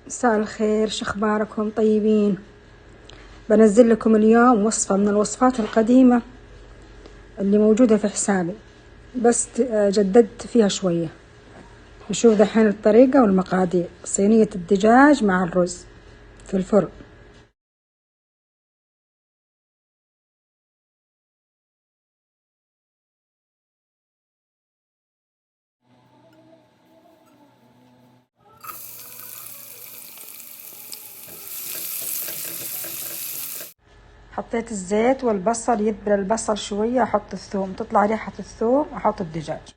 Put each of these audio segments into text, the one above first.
مساء الخير، شخباركم؟ طيبين؟ بنزل لكم اليوم وصفة من الوصفات القديمة اللي موجودة في حسابي، بس جددت فيها شوية. نشوف دحين الطريقة والمقادير. صينية الدجاج مع الرز في الفرن. حطيت الزيت والبصل، يدبل البصل شوية أحط الثوم، تطلع ريحة الثوم أحط الدجاج.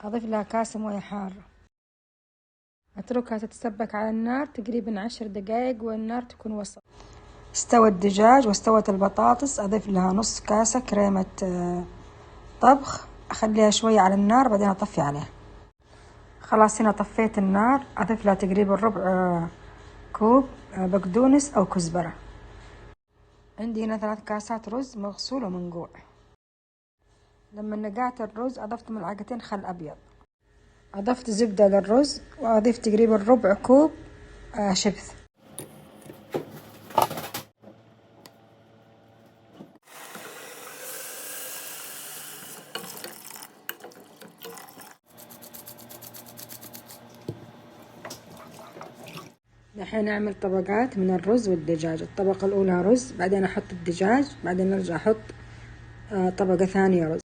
أضيف لها كاسة موية حارة، أتركها تتسبك على النار تقريبا 10 دقايق والنار تكون وسط. استوى الدجاج واستوت البطاطس، أضيف لها نص كاسة كريمة طبخ، أخليها شوية على النار بعدين أطفي عليها. خلاص هنا طفيت النار، أضيف لها تقريبا ربع كوب بقدونس أو كزبرة. عندي هنا 3 كاسات رز مغسول ومنقوع. لما نقعت الرز أضفت ملعقتين خل أبيض، أضفت زبدة للرز وأضيف تقريبا ربع كوب شبث. دحين أعمل طبقات من الرز والدجاج. الطبقة الأولى رز، بعدين أحط الدجاج، بعدين أرجع أحط طبقة ثانية رز.